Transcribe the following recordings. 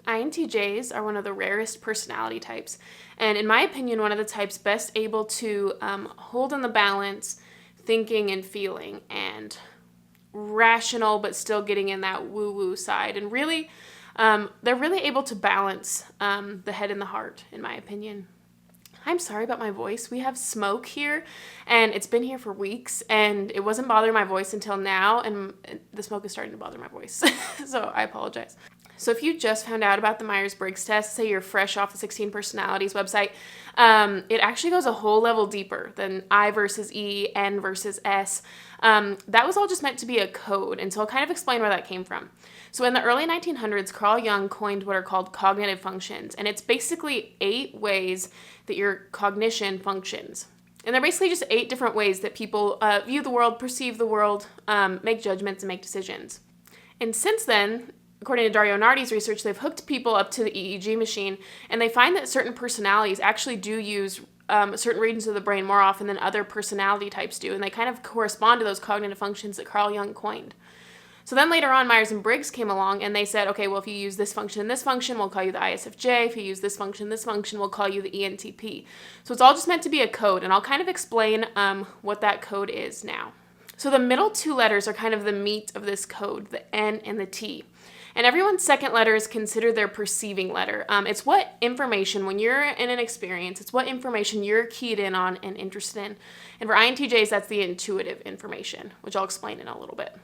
INTJs are one of the rarest personality types, and in my opinion, one of the types best able to hold in the balance thinking and feeling, and rational but still getting in that woo-woo side, and really, they're really able to balance the head and the heart, in my opinion. I'm sorry about my voice. We have smoke here, and it's been here for weeks, and it wasn't bothering my voice until now, and the smoke is starting to bother my voice, so I apologize. So if you just found out about the Myers-Briggs test, say you're fresh off the 16 Personalities website, it actually goes a whole level deeper than I versus E, N versus S. That was all just meant to be a code, and so I'll kind of explain where that came from. So in the early 1900s, Carl Jung coined what are called cognitive functions, and it's basically 8 ways that your cognition functions. And they're basically just 8 different ways that people view the world, perceive the world, make judgments, and make decisions. And since then, according to Dario Nardi's research, they've hooked people up to the EEG machine, and they find that certain personalities actually do use certain regions of the brain more often than other personality types do, and they kind of correspond to those cognitive functions that Carl Jung coined. So then later on, Myers and Briggs came along, and they said, okay, well, if you use this function and this function, we'll call you the ISFJ. If you use this function, we'll call you the ENTP. So it's all just meant to be a code, and I'll kind of explain what that code is now. So the middle 2 letters are kind of the meat of this code, the N and the T. And everyone's second letter is considered their perceiving letter. It's what information, when you're in an experience, it's what information you're keyed in on and interested in. And for INTJs, that's the intuitive information, which I'll explain in a little bit.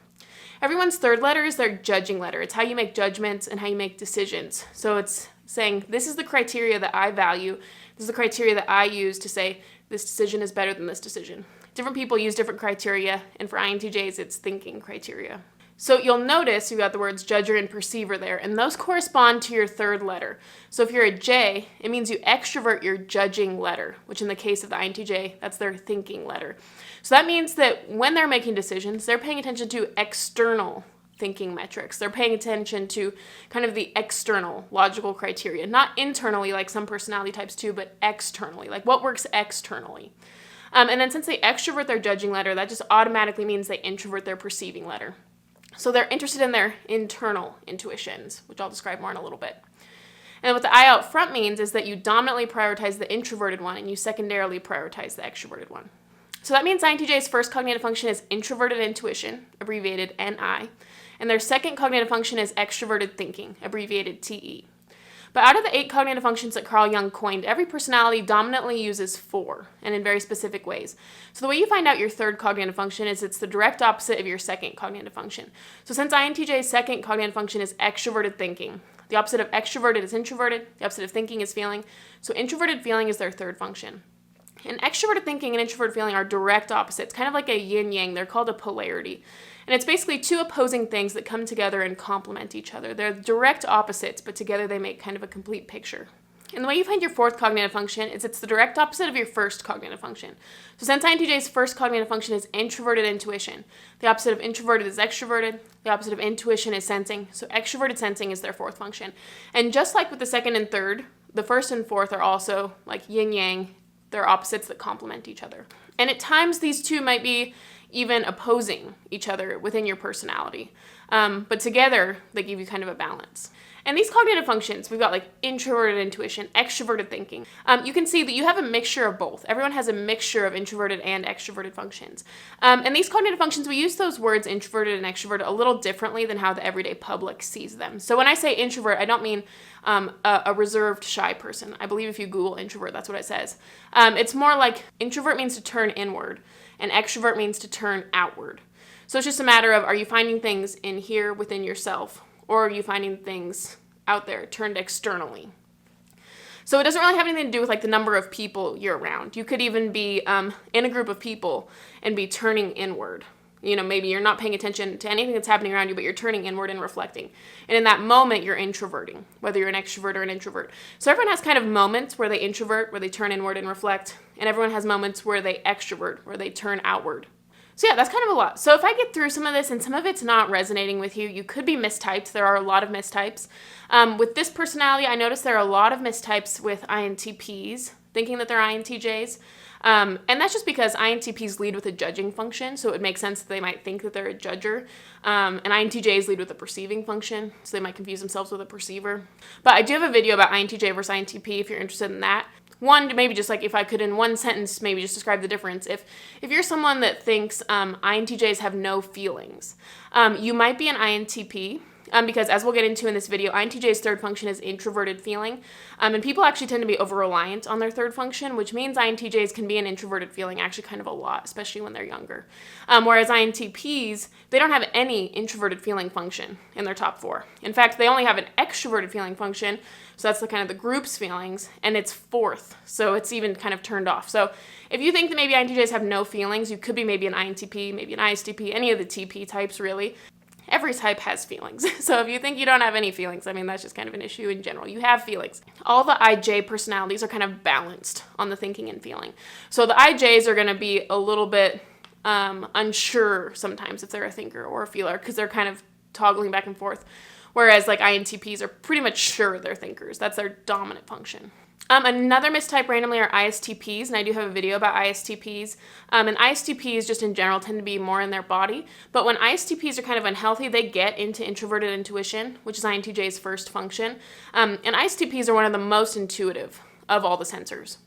Everyone's third letter is their judging letter. It's how you make judgments and how you make decisions. So it's saying, this is the criteria that I value. This is the criteria that I use to say, this decision is better than this decision. Different people use different criteria, and for INTJs, it's thinking criteria. So you'll notice you've got the words judger and perceiver there, and those correspond to your third letter. So if you're a J, it means you extrovert your judging letter, which in the case of the INTJ, that's their thinking letter. So that means that when they're making decisions, they're paying attention to external thinking metrics. They're paying attention to kind of the external logical criteria, not internally like some personality types do, but externally, like what works externally. And then since they extrovert their judging letter, that just automatically means they introvert their perceiving letter. So they're interested in their internal intuitions, which I'll describe more in a little bit. And what the I out front means is that you dominantly prioritize the introverted one and you secondarily prioritize the extroverted one. So that means INTJ's first cognitive function is introverted intuition, abbreviated NI, and their second cognitive function is extroverted thinking, abbreviated TE. But out of the 8 cognitive functions that Carl Jung coined, every personality dominantly uses 4, and in very specific ways. So the way you find out your third cognitive function is it's the direct opposite of your second cognitive function. So since INTJ's second cognitive function is extroverted thinking, the opposite of extroverted is introverted, the opposite of thinking is feeling, so introverted feeling is their third function. And extroverted thinking and introverted feeling are direct opposites, kind of like a yin-yang. They're called a polarity. And it's basically 2 opposing things that come together and complement each other. They're direct opposites, but together they make kind of a complete picture. And the way you find your fourth cognitive function is it's the direct opposite of your first cognitive function. So since INTJ's first cognitive function is introverted intuition, the opposite of introverted is extroverted, the opposite of intuition is sensing, so extroverted sensing is their fourth function. And just like with the second and third, the first and fourth are also like yin-yang. They're opposites that complement each other. And at times these 2 might be even opposing each other within your personality. But together, they give you kind of a balance. And these cognitive functions, we've got like introverted intuition, extroverted thinking. You can see that you have a mixture of both. Everyone has a mixture of introverted and extroverted functions. And these cognitive functions, we use those words introverted and extroverted a little differently than how the everyday public sees them. So when I say introvert, I don't mean a reserved, shy person. I believe if you Google introvert, that's what it says. It's more like introvert means to turn inward, and extrovert means to turn outward. So it's just a matter of, are you finding things in here within yourself, or are you finding things out there turned externally? So it doesn't really have anything to do with like the number of people you're around. You could even be in a group of people and be turning inward. You know, maybe you're not paying attention to anything that's happening around you, but you're turning inward and reflecting. And in that moment, you're introverting, whether you're an extrovert or an introvert. So everyone has kind of moments where they introvert, where they turn inward and reflect. And everyone has moments where they extrovert, where they turn outward. So yeah, that's kind of a lot. So if I get through some of this and some of it's not resonating with you, you could be mistyped. There are a lot of mistypes. With this personality, I noticed there are a lot of mistypes with INTPs. thinking that they're INTJs. And that's just because INTPs lead with a judging function, so it makes sense that they might think that they're a judger. And INTJs lead with a perceiving function, so they might confuse themselves with a perceiver. But I do have a video about INTJ versus INTP if you're interested in that. One, maybe just like if I could in one sentence maybe just describe the difference. If you're someone that thinks INTJs have no feelings, you might be an INTP. Because as we'll get into in this video, INTJ's third function is introverted feeling. And people actually tend to be over-reliant on their third function, which means INTJs can be an introverted feeling actually kind of a lot, especially when they're younger. Whereas INTPs, they don't have any introverted feeling function in their top 4. In fact, they only have an extroverted feeling function, so that's the kind of the group's feelings, and it's 4th, so it's even kind of turned off. So if you think that maybe INTJs have no feelings, you could be maybe an INTP, maybe an ISTP, any of the TP types really. Every type has feelings. So if you think you don't have any feelings, I mean, that's just kind of an issue in general. You have feelings. All the IJ personalities are kind of balanced on the thinking and feeling. So the IJs are going to be a little bit unsure sometimes if they're a thinker or a feeler because they're kind of toggling back and forth. Whereas like INTPs are pretty much sure they're thinkers. That's their dominant function. Another mistype randomly are ISTPs, and I do have a video about ISTPs. And ISTPs just in general tend to be more in their body, but when ISTPs are kind of unhealthy, they get into introverted intuition, which is INTJ's first function. And ISTPs are one of the most intuitive of all the sensors.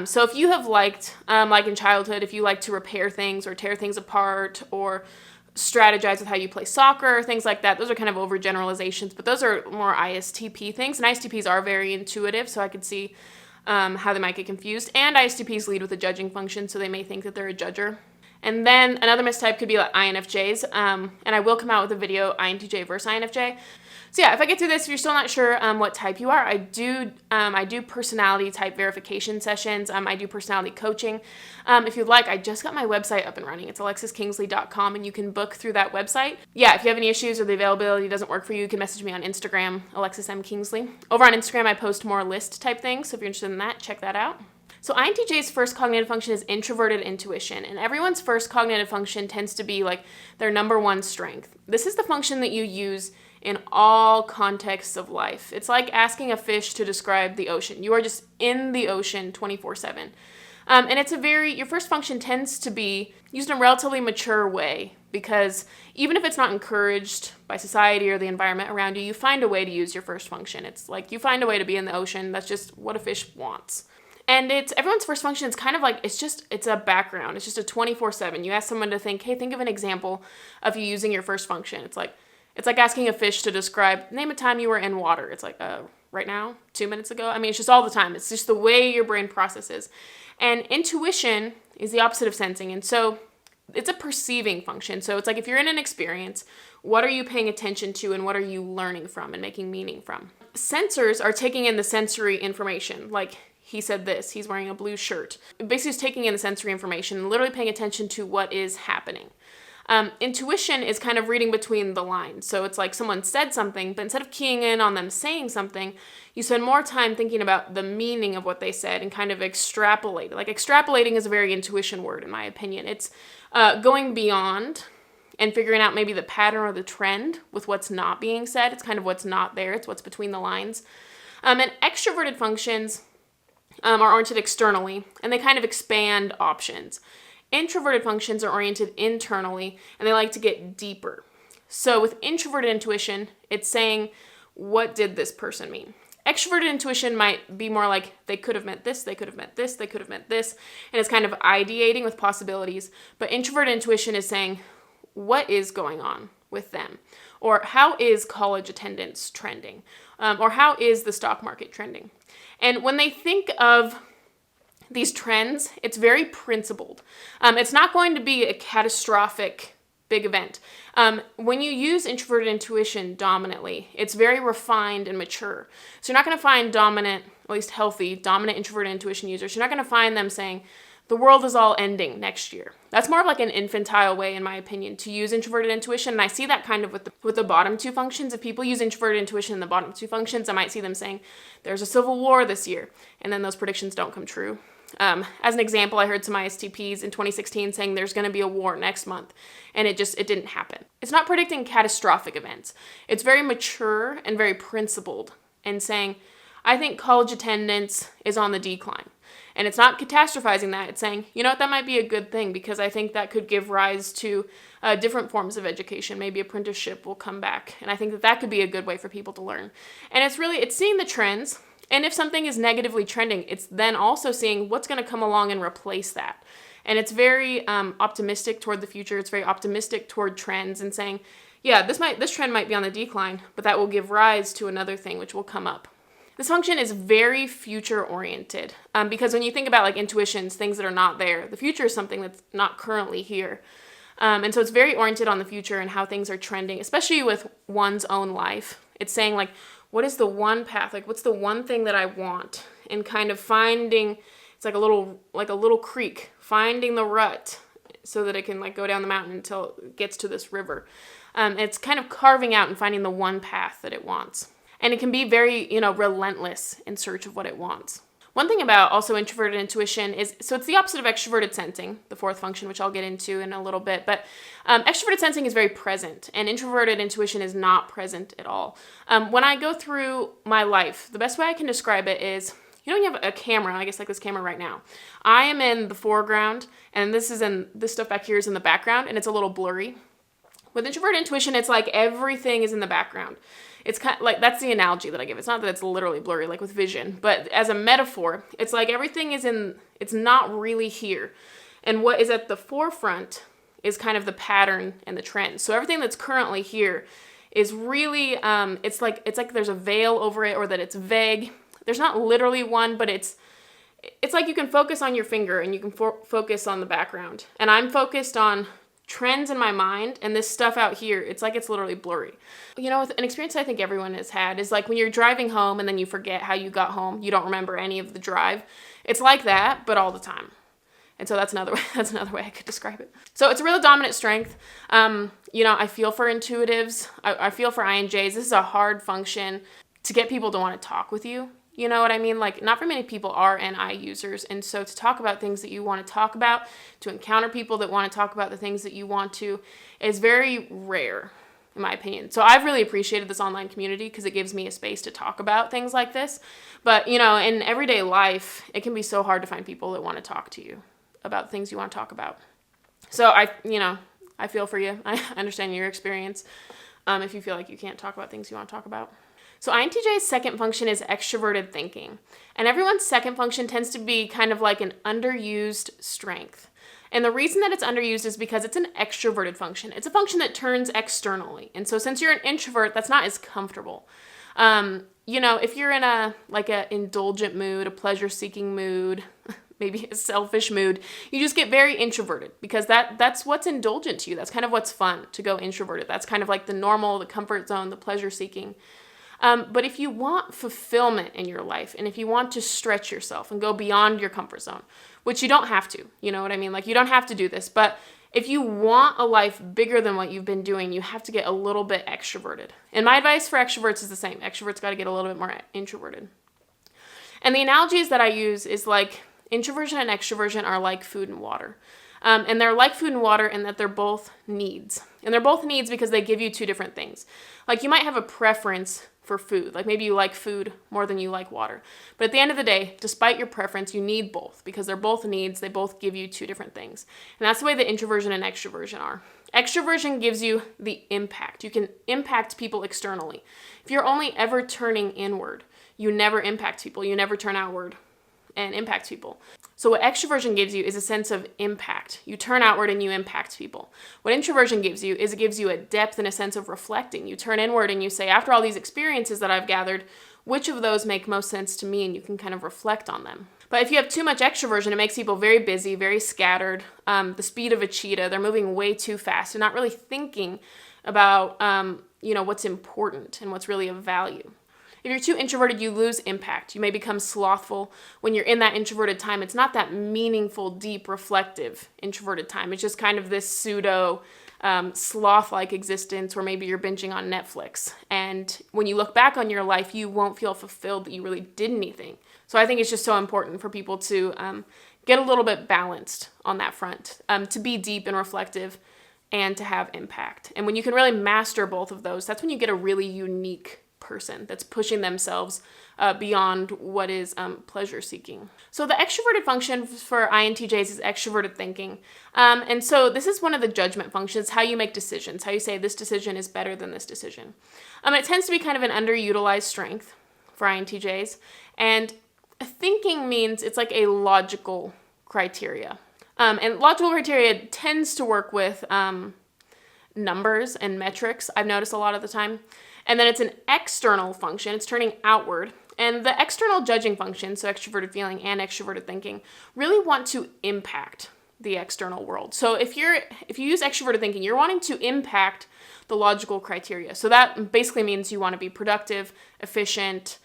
So if you have liked, like in childhood, if you like to repair things or tear things apart or strategize with how you play soccer, things like that. Those are kind of overgeneralizations, but those are more ISTP things. And ISTPs are very intuitive, so I could see how they might get confused. And ISTPs lead with a judging function, so they may think that they're a judger. And then another mistype could be like INFJs, and I will come out with a video, INTJ versus INFJ. So yeah, if I get through this, if you're still not sure what type you are, I do personality type verification sessions. I do personality coaching. If you'd like, I just got my website up and running. It's alexiskingsley.com, and you can book through that website. Yeah, if you have any issues or the availability doesn't work for you, you can message me on Instagram, Alexis M. Kingsley. Over on Instagram, I post more list type things, so if you're interested in that, check that out. So INTJ's first cognitive function is introverted intuition, and everyone's first cognitive function tends to be like their number one strength. This is the function that you use in all contexts of life. It's like asking a fish to describe the ocean. You are just in the ocean 24/7. And it's your first function tends to be used in a relatively mature way because even if it's not encouraged by society or the environment around you, you find a way to use your first function. It's like you find a way to be in the ocean. That's just what a fish wants. And everyone's first function is kind of like, it's a background. It's just a 24/7. You ask someone to think of an example of you using your first function. It's like asking a fish to name a time you were in water. It's like, right now, 2 minutes ago. I mean, it's just all the time. It's just the way your brain processes. And intuition is the opposite of sensing. And so it's a perceiving function. So it's like if you're in an experience, what are you paying attention to and what are you learning from and making meaning from? Sensors are taking in the sensory information. Like, he said this, he's wearing a blue shirt. Basically, it's taking in the sensory information and literally paying attention to what is happening. Intuition is kind of reading between the lines. So it's like someone said something, but instead of keying in on them saying something, you spend more time thinking about the meaning of what they said and kind of extrapolate. Like extrapolating is a very intuition word, in my opinion. It's going beyond and figuring out maybe the pattern or the trend with what's not being said. It's kind of what's not there. It's what's between the lines. And extroverted functions are oriented externally, and they kind of expand options. Introverted functions are oriented internally, and they like to get deeper. So with introverted intuition, it's saying, what did this person mean? Extroverted intuition might be more like, they could have meant this, they could have meant this, they could have meant this, and it's kind of ideating with possibilities. But introverted intuition is saying, what is going on with them? Or how is college attendance trending? Or how is the stock market trending? And when they think of these trends, it's very principled. It's not going to be a catastrophic big event. When you use introverted intuition dominantly, it's very refined and mature. So you're not going to find dominant, at least healthy, dominant introverted intuition users. You're not going to find them saying, the world is all ending next year. That's more of like an infantile way, in my opinion, to use introverted intuition. And I see that kind of with the bottom two functions. If people use introverted intuition in the bottom two functions, I might see them saying, there's a civil war this year. And then those predictions don't come true. As an example, I heard some ISTPs in 2016 saying there's going to be a war next month, and it didn't happen. It's not predicting catastrophic events. It's very mature and very principled and saying, I think college attendance is on the decline. And it's not catastrophizing that. It's saying, you know what, that might be a good thing, because I think that could give rise to different forms of education. Maybe apprenticeship will come back. And I think that that could be a good way for people to learn. And it's seeing the trends. And if something is negatively trending, it's then also seeing what's going to come along and replace that. And it's very optimistic toward the future. It's very optimistic toward trends and saying, yeah, this trend might be on the decline, but that will give rise to another thing which will come up. This function is very future-oriented because when you think about like intuitions, things that are not there, the future is something that's not currently here. And so it's very oriented on the future and how things are trending, especially with one's own life. It's saying like, what is the one path? Like, what's the one thing that I want? And kind of finding, it's like a little creek, finding the rut so that it can like go down the mountain until it gets to this river. It's kind of carving out and finding the one path that it wants. And it can be very, relentless in search of what it wants. One thing about also introverted intuition is, so it's the opposite of extroverted sensing, the fourth function, which I'll get into in a little bit. But extroverted sensing is very present, and introverted intuition is not present at all. When I go through my life, the best way I can describe it is, you have a camera, I guess like this camera right now. I am in the foreground, and this stuff back here is in the background, and it's a little blurry. With introverted intuition, it's like everything is in the background. It's kind of like, that's the analogy that I give. It's not that it's literally blurry like with vision, but as a metaphor, it's like everything it's not really here. And what is at the forefront is kind of the pattern and the trend. So everything that's currently here is really, it's like there's a veil over it, or that it's vague. There's not literally one, but it's like you can focus on your finger and you can focus on the background. And I'm focused on trends in my mind, and this stuff out here, it's like it's literally blurry. An experience I think everyone has had is like when you're driving home and then you forget how you got home. You don't remember any of the drive. It's like that, but all the time. And so that's another way I could describe it. So it's a real dominant strength. I feel for intuitives. I feel for INJs. This is a hard function to get people to want to talk with you. You know what I mean? Like, not very many people are NI users. And so to talk about things that you want to talk about, to encounter people that want to talk about the things that you want to, is very rare, in my opinion. So I've really appreciated this online community because it gives me a space to talk about things like this. But, in everyday life, it can be so hard to find people that want to talk to you about things you want to talk about. So I feel for you. I understand your experience if you feel like you can't talk about things you want to talk about. So INTJ's second function is extroverted thinking. And everyone's second function tends to be kind of like an underused strength. And the reason that it's underused is because it's an extroverted function. It's a function that turns externally. And so since you're an introvert, that's not as comfortable. If you're in a indulgent mood, a pleasure-seeking mood, maybe a selfish mood, you just get very introverted because that's what's indulgent to you. That's kind of what's fun, to go introverted. That's kind of like the normal, the comfort zone, the pleasure-seeking. But if you want fulfillment in your life, and if you want to stretch yourself and go beyond your comfort zone, which you don't have to, you know what I mean? Like, you don't have to do this, but if you want a life bigger than what you've been doing, you have to get a little bit extroverted. And my advice for extroverts is the same. Extroverts got to get a little bit more introverted. And the analogies that I use is like introversion and extroversion are like food and water. And they're like food and water in that they're both needs. And they're both needs because they give you two different things. Like, you might have a preference for food. Like, maybe you like food more than you like water. But at the end of the day, despite your preference, you need both because they're both needs. They both give you two different things. And that's the way that introversion and extroversion are. Extroversion gives you the impact. You can impact people externally. If you're only ever turning inward, you never impact people. You never turn outward and impact people. So what extroversion gives you is a sense of impact. You turn outward and you impact people. What introversion gives you is it gives you a depth and a sense of reflecting. You turn inward and you say, after all these experiences that I've gathered, which of those make most sense to me? And you can kind of reflect on them. But if you have too much extroversion, it makes people very busy, very scattered, the speed of a cheetah. They're moving way too fast. They're not really thinking about, what's important and what's really of value. If you're too introverted, you lose impact. You may become slothful. When you're in that introverted time, it's not that meaningful, deep, reflective introverted time. It's just kind of this pseudo sloth-like existence where maybe you're binging on Netflix. And when you look back on your life, you won't feel fulfilled that you really did anything. So I think it's just so important for people to get a little bit balanced on that front, to be deep and reflective and to have impact. And when you can really master both of those, that's when you get a really unique person that's pushing themselves beyond what is pleasure seeking. So the extroverted function for INTJs is extroverted thinking. And so this is one of the judgment functions, how you make decisions, how you say this decision is better than this decision. It tends to be kind of an underutilized strength for INTJs. And thinking means it's like a logical criteria. And logical criteria tends to work with numbers and metrics, I've noticed a lot of the time. And then it's an external function, it's turning outward. And the external judging function, so extroverted feeling and extroverted thinking, really want to impact the external world. So if you use extroverted thinking, you're wanting to impact the logical criteria. So that basically means you want to be productive, efficient,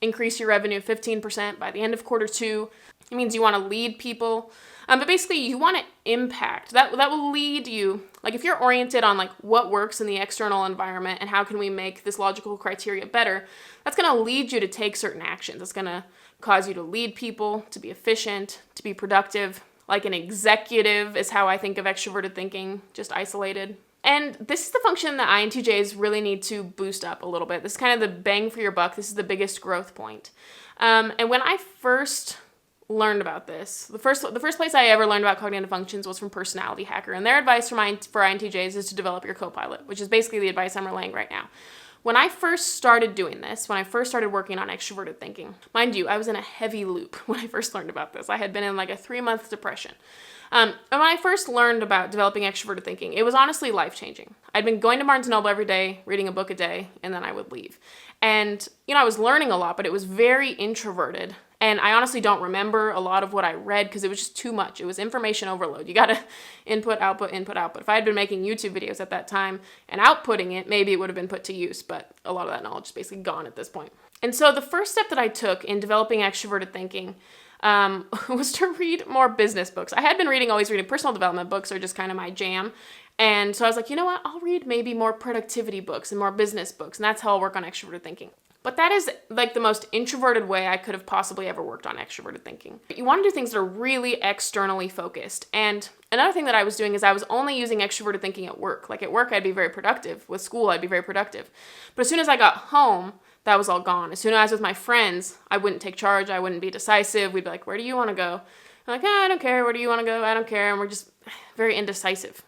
increase your revenue 15% by the end of quarter 2. It means you want to lead people. But basically you want to impact. That will lead you, like if you're oriented on like what works in the external environment and how can we make this logical criteria better, that's going to lead you to take certain actions. It's going to cause you to lead people, to be efficient, to be productive. Like an executive is how I think of extroverted thinking, just isolated. And this is the function that INTJs really need to boost up a little bit. This is kind of the bang for your buck. This is the biggest growth point. And when I first learned about this, the first place I ever learned about cognitive functions was from Personality Hacker. And their advice for INTJs is to develop your copilot, which is basically the advice I'm relaying right now. When I first started doing this, when I first started working on extroverted thinking, mind you, I was in a heavy loop when I first learned about this. I had been in like a 3-month depression. And when I first learned about developing extroverted thinking, it was honestly life-changing. I'd been going to Barnes & Noble every day, reading a book a day, and then I would leave. And, I was learning a lot, but it was very introverted. And I honestly don't remember a lot of what I read because it was just too much. It was information overload. You got to input, output, input, output. If I had been making YouTube videos at that time and outputting it, maybe it would have been put to use, but a lot of that knowledge is basically gone at this point. And so the first step that I took in developing extroverted thinking was to read more business books. I had been always reading personal development books, are just kind of my jam. And so I was like, you know what? I'll read maybe more productivity books and more business books, and that's how I'll work on extroverted thinking. But that is like the most introverted way I could have possibly ever worked on extroverted thinking. You want to do things that are really externally focused. And another thing that I was doing is I was only using extroverted thinking at work. Like at work, I'd be very productive. With school, I'd be very productive. But as soon as I got home, that was all gone. As soon as I was with my friends, I wouldn't take charge. I wouldn't be decisive. We'd be like, where do you want to go? I'm like, I don't care. Where do you want to go? I don't care. And we're just very indecisive.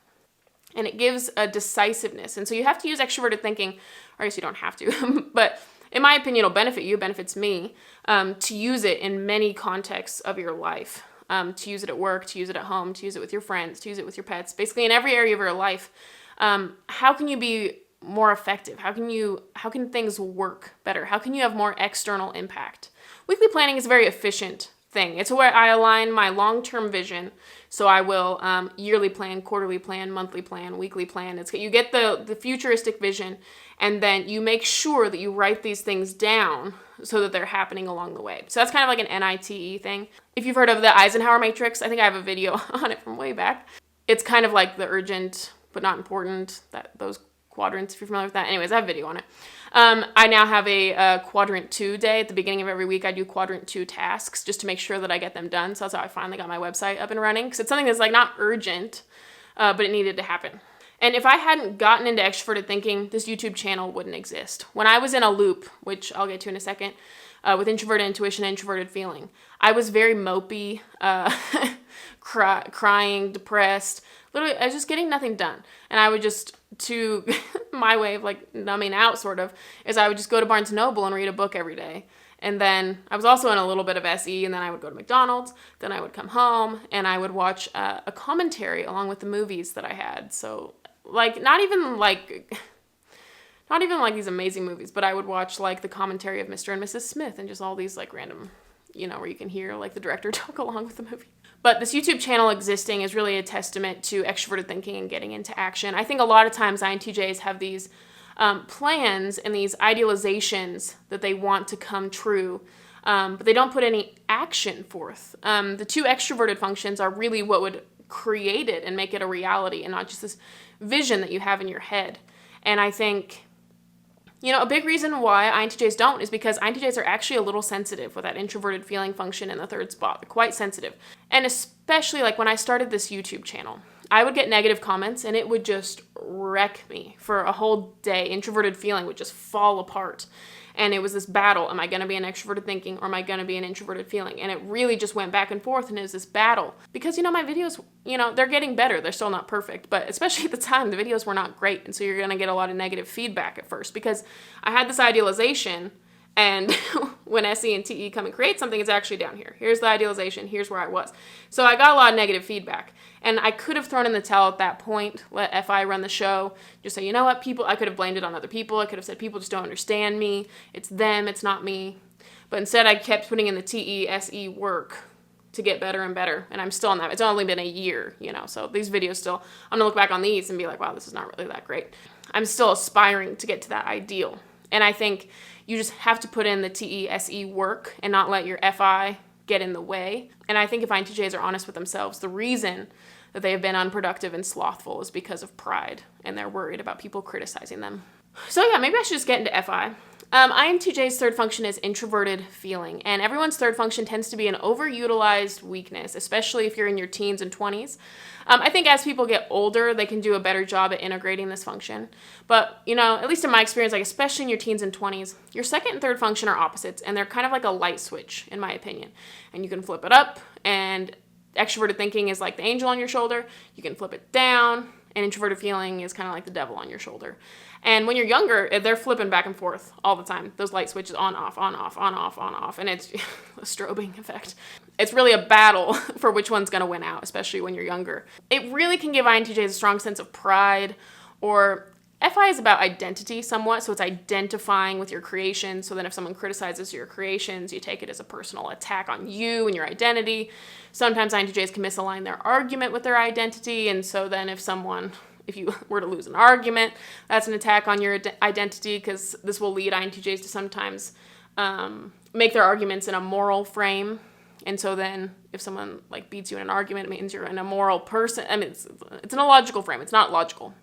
And it gives a decisiveness. And so you have to use extroverted thinking, or I guess you don't have to, but in my opinion, it'll benefit you, benefits me, to use it in many contexts of your life. To use it at work, to use it at home, to use it with your friends, to use it with your pets, basically in every area of your life. How can you be more effective? How can things work better? How can you have more external impact? Weekly planning is a very efficient thing. It's where I align my long-term vision. So I will yearly plan, quarterly plan, monthly plan, weekly plan. You get the futuristic vision, and then you make sure that you write these things down so that they're happening along the way. So that's kind of like an NITE thing. If you've heard of the Eisenhower matrix, I think I have a video on it from way back. It's kind of like the urgent but not important, those quadrants, if you're familiar with that. Anyways, I have a video on it. I now have a quadrant 2 day. At the beginning of every week, I do quadrant 2 tasks just to make sure that I get them done. So that's how I finally got my website up and running, because it's something that's like not urgent, but it needed to happen. And if I hadn't gotten into extroverted thinking, this YouTube channel wouldn't exist. When I was in a loop, which I'll get to in a second, with introverted intuition, introverted feeling, I was very mopey, crying, depressed. Literally, I was just getting nothing done. And I would just, my way of like numbing out sort of, is I would just go to Barnes & Noble and read a book every day. And then I was also in a little bit of SE, and then I would go to McDonald's, then I would come home, and I would watch a commentary along with the movies that I had. So, like, not even like these amazing movies, but I would watch, like, the commentary of Mr. and Mrs. Smith and just all these, like, random, where you can hear, like, the director talk along with the movie. But this YouTube channel existing is really a testament to extroverted thinking and getting into action. I think a lot of times INTJs have these plans and these idealizations that they want to come true, but they don't put any action forth. The 2 extroverted functions are really what would create it and make it a reality, and not just this vision that you have in your head. And I think, a big reason why INTJs don't is because INTJs are actually a little sensitive with that introverted feeling function in the 3rd spot. They're quite sensitive. And especially like when I started this YouTube channel, I would get negative comments and it would just wreck me for a whole day. Introverted feeling would just fall apart. And it was this battle. Am I going to be an extroverted thinking or am I going to be an introverted feeling? And it really just went back and forth and it was this battle. Because, my videos, they're getting better. They're still not perfect. But especially at the time, the videos were not great. And so you're going to get a lot of negative feedback at first. Because I had this idealization. And when SE and TE come and create something, it's actually down here. Here's the idealization. Here's where I was. So I got a lot of negative feedback. And I could have thrown in the towel at that point, let FI run the show, just say, you know what, people, I could have blamed it on other people. I could have said, people just don't understand me. It's them, it's not me. But instead, I kept putting in the TE, SE work to get better and better. And I'm still on that. It's only been a year, so these videos still, I'm going to look back on these and be like, wow, this is not really that great. I'm still aspiring to get to that ideal. And I think you just have to put in the TE, SE work and not let your FI get in the way. And I think if INTJs are honest with themselves, the reason that they have been unproductive and slothful is because of pride, and they're worried about people criticizing them. So yeah, maybe I should just get into FI. INTJ's third function is introverted feeling, and everyone's third function tends to be an overutilized weakness, especially if you're in your teens and 20s. I think as people get older, they can do a better job at integrating this function. But, at least in my experience, like especially in your teens and 20s, your second and third function are opposites, and they're kind of like a light switch, in my opinion. And you can flip it up, and extroverted thinking is like the angel on your shoulder. You can flip it down, and introverted feeling is kind of like the devil on your shoulder. And when you're younger, they're flipping back and forth all the time. Those light switches on, off, on, off, on, off, on, off. And it's a strobing effect. It's really a battle for which one's going to win out, especially when you're younger. It really can give INTJs a strong sense of pride, or FI is about identity somewhat, so it's identifying with your creations. So then if someone criticizes your creations, you take it as a personal attack on you and your identity. Sometimes INTJs can misalign their argument with their identity, and so then if you were to lose an argument, that's an attack on your identity, because this will lead INTJs to sometimes make their arguments in a moral frame. And so then if someone beats you in an argument, it means you're an immoral person. I mean, it's an illogical frame. It's not logical.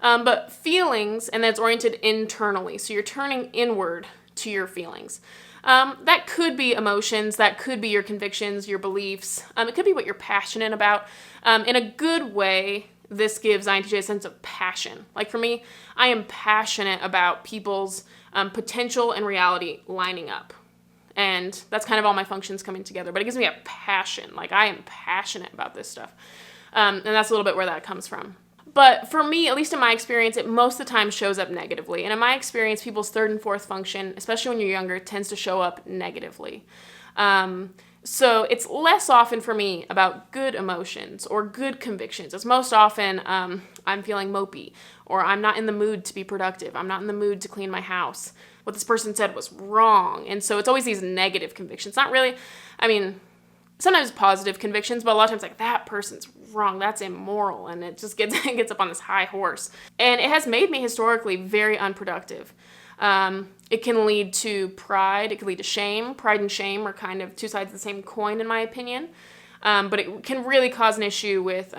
But feelings, and that's oriented internally. So you're turning inward to your feelings. That could be emotions. That could be your convictions, your beliefs. It could be what you're passionate about. In a good way, this gives INTJ a sense of passion. Like for me, I am passionate about people's potential and reality lining up. And that's kind of all my functions coming together. But it gives me a passion. Like I am passionate about this stuff. And that's a little bit where that comes from. But for me, at least in my experience, it most of the time shows up negatively. And in my experience, people's third and fourth function, especially when you're younger, tends to show up negatively. So it's less often for me about good emotions or good convictions. It's most often I'm feeling mopey, or I'm not in the mood to be productive. I'm not in the mood to clean my house. What this person said was wrong. And so it's always these negative convictions. Not really, sometimes positive convictions, but a lot of times that person's wrong, that's immoral, and it just gets up on this high horse. And it has made me historically very unproductive. It can lead to pride, it can lead to shame. Pride and shame are kind of two sides of the same coin, in my opinion. But it can really cause an issue with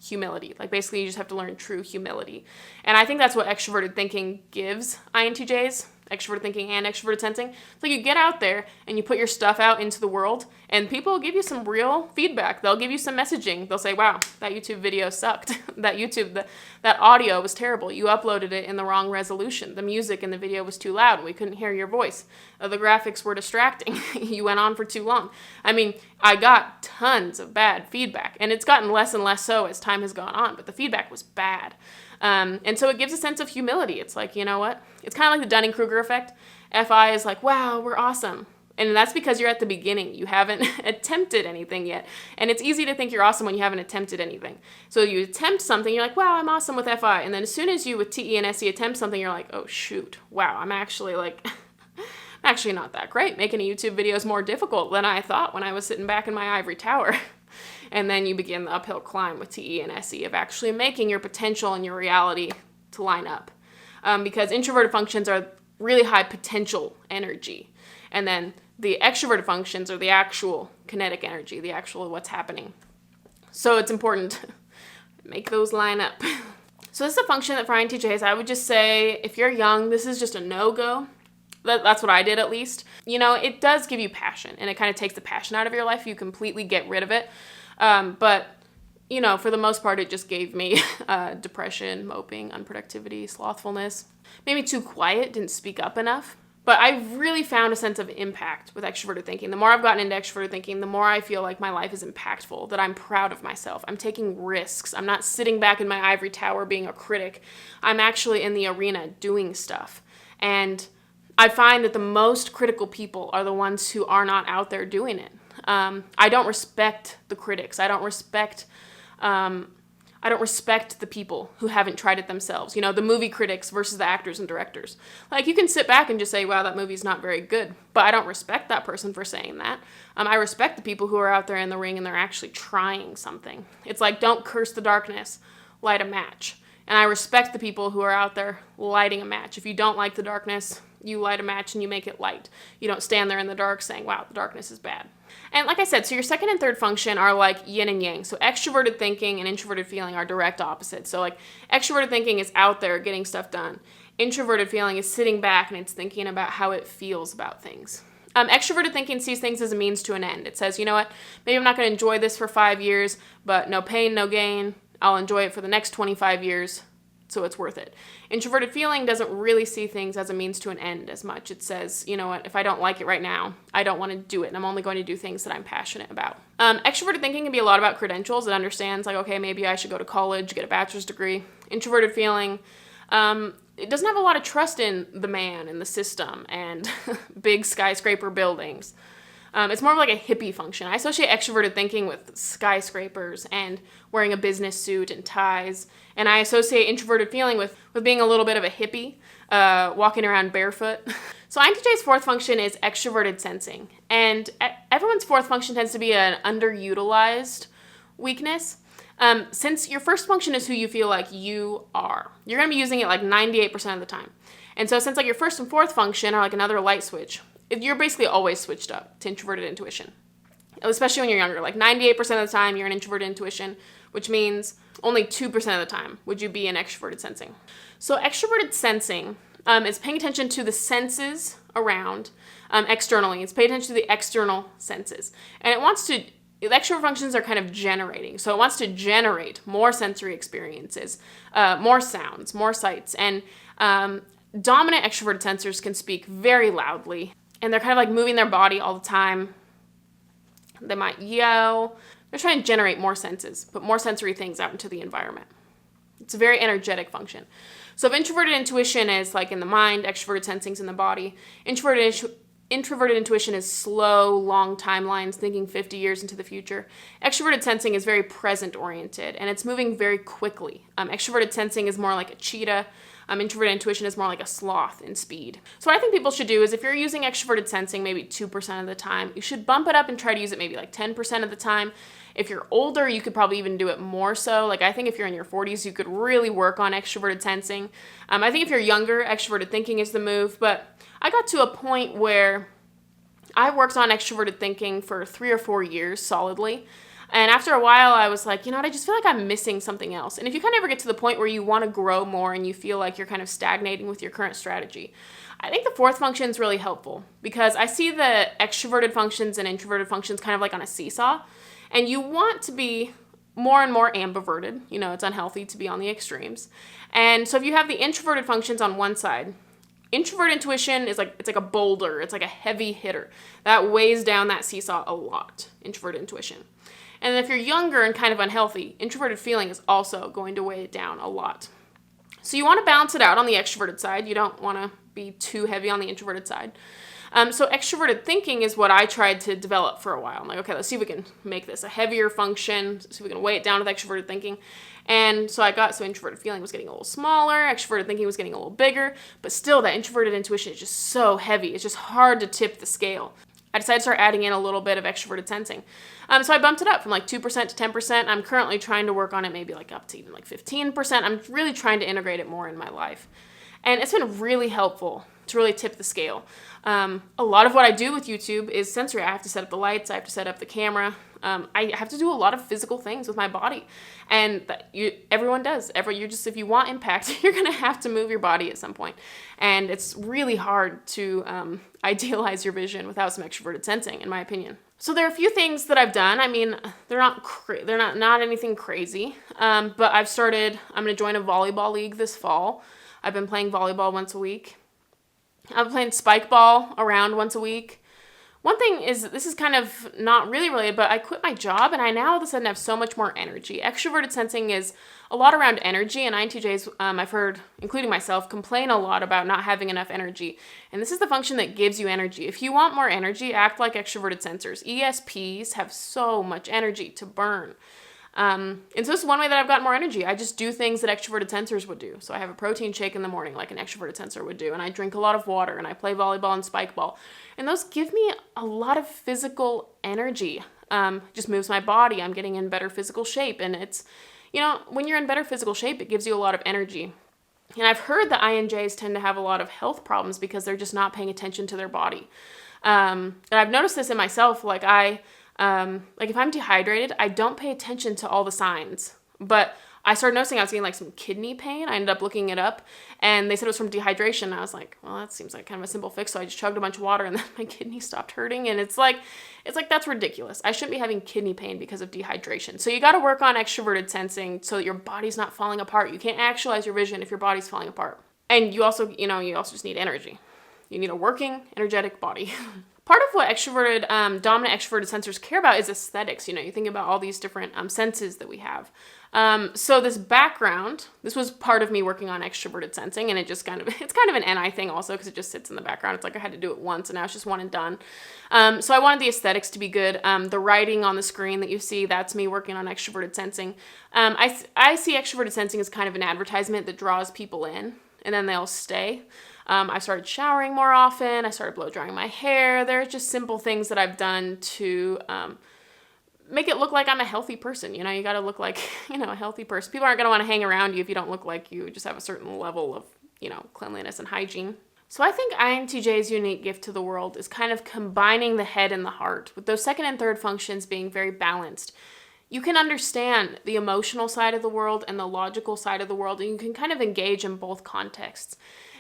humility. Basically, you just have to learn true humility. And I think that's what extroverted thinking gives INTJs. Extroverted thinking and extroverted sensing. It's like you get out there and you put your stuff out into the world, and people will give you some real feedback. They'll give you some messaging. They'll say, wow, that YouTube video sucked. that audio was terrible. You uploaded it in the wrong resolution. The music in the video was too loud. We couldn't hear your voice. The graphics were distracting. You went on for too long. I got tons of bad feedback, and it's gotten less and less so as time has gone on, but the feedback was bad. And so it gives a sense of humility. It's like, you know what? It's kind of like the Dunning-Kruger effect. FI is like, wow, we're awesome. And that's because you're at the beginning. You haven't attempted anything yet. And it's easy to think you're awesome when you haven't attempted anything. So you attempt something, you're like, wow, I'm awesome with FI. And then as soon as you with TE and SE attempt something, you're like, oh, shoot, wow, I'm actually not that great. Making a YouTube video is more difficult than I thought when I was sitting back in my ivory tower. And then you begin the uphill climb with TE and SE of actually making your potential and your reality to line up. Because introverted functions are really high potential energy. And then the extroverted functions are the actual kinetic energy, the actual what's happening. So it's important to make those line up. So this is a function that for INTJs, I would just say, if you're young, this is just a no-go. That's what I did, at least. It does give you passion, and it kind of takes the passion out of your life. You completely get rid of it. But for the most part, it just gave me depression, moping, unproductivity, slothfulness. Maybe too quiet, didn't speak up enough. But I've really found a sense of impact with extroverted thinking. The more I've gotten into extroverted thinking, the more I feel like my life is impactful, that I'm proud of myself. I'm taking risks. I'm not sitting back in my ivory tower being a critic. I'm actually in the arena doing stuff. And I find that the most critical people are the ones who are not out there doing it. I don't respect the critics. I don't respect the people who haven't tried it themselves. The movie critics versus the actors and directors. Like, you can sit back and just say, wow, that movie's not very good. But I don't respect that person for saying that. I respect the people who are out there in the ring and they're actually trying something. It's like, don't curse the darkness, light a match. And I respect the people who are out there lighting a match. If you don't like the darkness, you light a match and you make it light. You don't stand there in the dark saying, wow, the darkness is bad. And like I said, so your second and third function are like yin and yang. So extroverted thinking and introverted feeling are direct opposites. So like extroverted thinking is out there getting stuff done. Introverted feeling is sitting back and it's thinking about how it feels about things. Extroverted thinking sees things as a means to an end. It says, you know what, maybe I'm not going to enjoy this for 5 years, but no pain, no gain. I'll enjoy it for the next 25 years. So it's worth it. Introverted feeling doesn't really see things as a means to an end as much. It says, you know what, if I don't like it right now, I don't want to do it, and I'm only going to do things that I'm passionate about. Extroverted thinking can be a lot about credentials. It understands, like, okay, maybe I should go to college, get a bachelor's degree. Introverted feeling, it doesn't have a lot of trust in the man and the system and big skyscraper buildings. It's more of like a hippie function. I associate extroverted thinking with skyscrapers and wearing a business suit and ties. And I associate introverted feeling with being a little bit of a hippie, walking around barefoot. So INTJ's fourth function is extroverted sensing. And everyone's fourth function tends to be an underutilized weakness. Since your first function is who you feel like you are, you're going to be using it like 98% of the time. And so since like your first and fourth function are like another light switch, you're basically always switched up to introverted intuition, especially when you're younger. Like 98% of the time, you're an introverted intuition, which means only 2% of the time would you be an extroverted sensing. So extroverted sensing is paying attention to the senses around externally. It's paying attention to the external senses. And the extrovert functions are kind of generating. So it wants to generate more sensory experiences, more sounds, more sights. And dominant extroverted sensors can speak very loudly. And they're kind of like moving their body all the time. They might yell. They're trying to generate more senses, put more sensory things out into the environment. It's a very energetic function. So if introverted intuition is like in the mind, extroverted sensing's in the body. Introverted intuition is slow, long timelines, thinking 50 years into the future. Extroverted sensing is very present-oriented, and it's moving very quickly. Extroverted sensing is more like a cheetah. Introverted intuition is more like a sloth in speed. So what I think people should do is if you're using extroverted sensing maybe 2% of the time, you should bump it up and try to use it maybe like 10% of the time. If you're older, you could probably even do it more so. Like I think if you're in your 40s, you could really work on extroverted sensing. I think if you're younger, extroverted thinking is the move. But I got to a point where I worked on extroverted thinking for 3 or 4 years solidly. And after a while, I was like, you know what, I just feel like I'm missing something else. And if you kind of ever get to the point where you want to grow more and you feel like you're kind of stagnating with your current strategy, I think the fourth function is really helpful because I see the extroverted functions and introverted functions kind of like on a seesaw. And you want to be more and more ambiverted. It's unhealthy to be on the extremes. And so if you have the introverted functions on one side, introvert intuition is like, it's like a boulder. It's like a heavy hitter that weighs down that seesaw a lot, introverted intuition. And if you're younger and kind of unhealthy, introverted feeling is also going to weigh it down a lot. So you want to balance it out on the extroverted side. You don't want to be too heavy on the introverted side. So extroverted thinking is what I tried to develop for a while. I'm like, okay, let's see if we can make this a heavier function, see if we can weigh it down with extroverted thinking. And so introverted feeling was getting a little smaller, extroverted thinking was getting a little bigger, but still that introverted intuition is just so heavy. It's just hard to tip the scale. I decided to start adding in a little bit of extroverted sensing. So I bumped it up from like 2% to 10%. I'm currently trying to work on it maybe like up to even like 15%. I'm really trying to integrate it more in my life. And it's been really helpful to really tip the scale. A lot of what I do with YouTube is sensory. I have to set up the lights. I have to set up the camera. I have to do a lot of physical things with my body. And everyone does. If you want impact, you're going to have to move your body at some point. And it's really hard to idealize your vision without some extroverted sensing, in my opinion. So there are a few things that I've done. I mean, they're not anything crazy. But I'm going to join a volleyball league this fall. I've been playing volleyball once a week. I've been playing spike ball around once a week. One thing is, this is kind of not really related, but I quit my job and I now all of a sudden have so much more energy. Extroverted sensing is a lot around energy, and INTJs, I've heard, including myself, complain a lot about not having enough energy. And this is the function that gives you energy. If you want more energy, act like extroverted sensors. ESPs have so much energy to burn. And so this is one way that I've gotten more energy. I just do things that extroverted sensors would do. So I have a protein shake in the morning like an extroverted sensor would do, and I drink a lot of water, and I play volleyball and spike ball. And those give me a lot of physical energy. Just moves my body. I'm getting in better physical shape. And it's, when you're in better physical shape, it gives you a lot of energy. And I've heard that INJs tend to have a lot of health problems because they're just not paying attention to their body. And I've noticed this in myself. Like if I'm dehydrated, I don't pay attention to all the signs. But I started noticing I was getting like some kidney pain. I ended up looking it up, and they said it was from dehydration. I was like, well, that seems like kind of a simple fix. So I just chugged a bunch of water, and then my kidney stopped hurting. And it's like that's ridiculous. I shouldn't be having kidney pain because of dehydration. So you got to work on extroverted sensing so that your body's not falling apart. You can't actualize your vision if your body's falling apart. And you also just need energy. You need a working, energetic body. Part of what dominant extroverted sensors care about is aesthetics. You think about all these different senses that we have. So this was part of me working on extroverted sensing, and it's kind of an NI thing also because it just sits in the background. It's like I had to do it once, and now it's just one and done. So I wanted the aesthetics to be good. The writing on the screen that you see, that's me working on extroverted sensing. I see extroverted sensing as kind of an advertisement that draws people in, and then they'll stay. I started showering more often. I started blow drying my hair. There are just simple things that I've done to make it look like I'm a healthy person. You got to look like, a healthy person. People aren't going to want to hang around you if you don't look like you just have a certain level of, cleanliness and hygiene. So I think INTJ's unique gift to the world is kind of combining the head and the heart, with those second and third functions being very balanced. You can understand the emotional side of the world and the logical side of the world, and you can kind of engage in both contexts.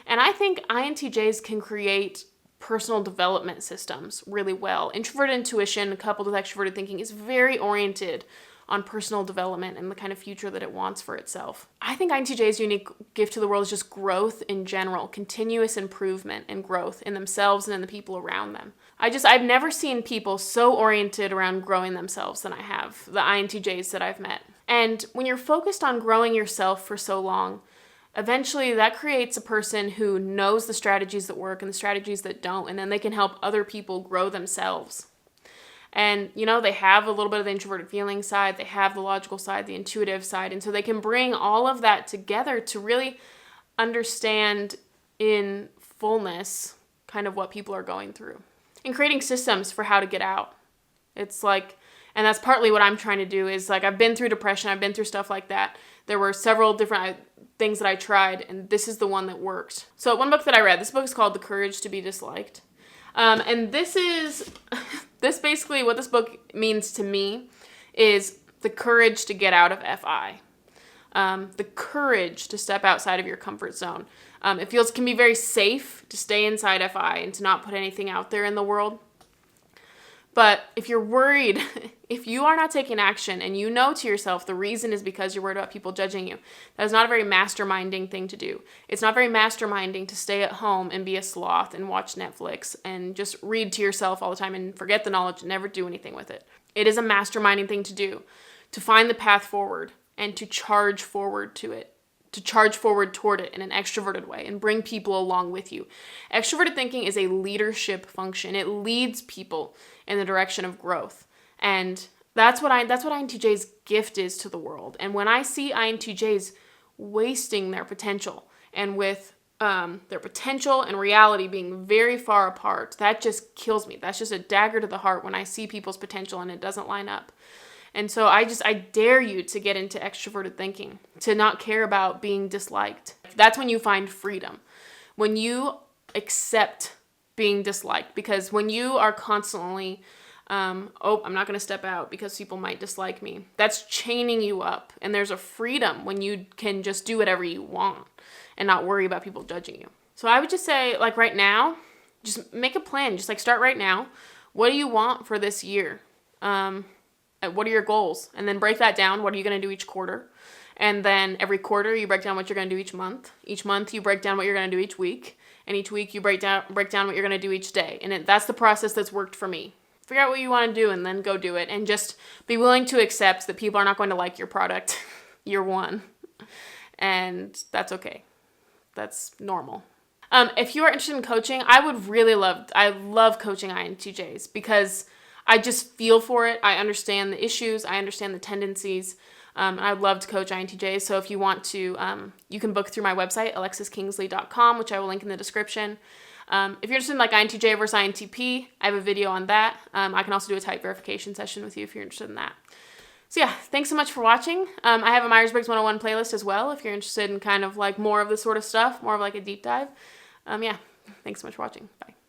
And I think INTJs can create personal development systems really well. Introverted intuition coupled with extroverted thinking is very oriented on personal development and the kind of future that it wants for itself. I think INTJ's unique gift to the world is just growth in general, continuous improvement and growth in themselves and in the people around them. I've never seen people so oriented around growing themselves than I have, the INTJs that I've met. And when you're focused on growing yourself for so long, eventually that creates a person who knows the strategies that work and the strategies that don't, and then they can help other people grow themselves. And, they have a little bit of the introverted feeling side, they have the logical side, the intuitive side, and so they can bring all of that together to really understand in fullness kind of what people are going through. And creating systems for how to get out. It's like, and that's partly what I'm trying to do is like, I've been through depression, I've been through stuff like that. There were several different things that I tried, and this is the one that worked. So one book that I read, this book is called The Courage to be Disliked. And this basically, what this book means to me is the courage to get out of FI. The courage to step outside of your comfort zone. It can be very safe to stay inside FI and to not put anything out there in the world. But if you're worried, if you are not taking action and you know to yourself the reason is because you're worried about people judging you, that is not a very masterminding thing to do. It's not very masterminding to stay at home and be a sloth and watch Netflix and just read to yourself all the time and forget the knowledge and never do anything with it. It is a masterminding thing to do, to find the path forward and to charge forward to it. To charge forward toward it in an extroverted way and bring people along with you. Extroverted thinking is a leadership function. It leads people in the direction of growth. And that's what INTJ's gift is to the world. And when I see INTJs wasting their potential and with their potential and reality being very far apart, that just kills me. That's just a dagger to the heart when I see people's potential and it doesn't line up. And so I dare you to get into extroverted thinking, to not care about being disliked. That's when you find freedom. When you accept being disliked, because when you are constantly, I'm not going to step out because people might dislike me. That's chaining you up. And there's a freedom when you can just do whatever you want and not worry about people judging you. So I would just say, like right now, just make a plan. Just like start right now. What do you want for this year? What are your goals? And then break that down. What are you going to do each quarter? And then every quarter, you break down what you're going to do each month. Each month, you break down what you're going to do each week. And each week, you break down what you're going to do each day. And that's the process that's worked for me. Figure out what you want to do and then go do it. And just be willing to accept that people are not going to like your product year one. And that's okay. That's normal. If you are interested in coaching, I love coaching INTJs because I just feel for it. I understand the issues. I understand the tendencies. I'd love to coach INTJs. So if you want to, you can book through my website, alexaskingsley.com, which I will link in the description. If you're interested in like INTJ versus INTP, I have a video on that. I can also do a type verification session with you if you're interested in that. So yeah, thanks so much for watching. I have a Myers-Briggs 101 playlist as well if you're interested in kind of like more of this sort of stuff, more of like a deep dive. Yeah, thanks so much for watching. Bye.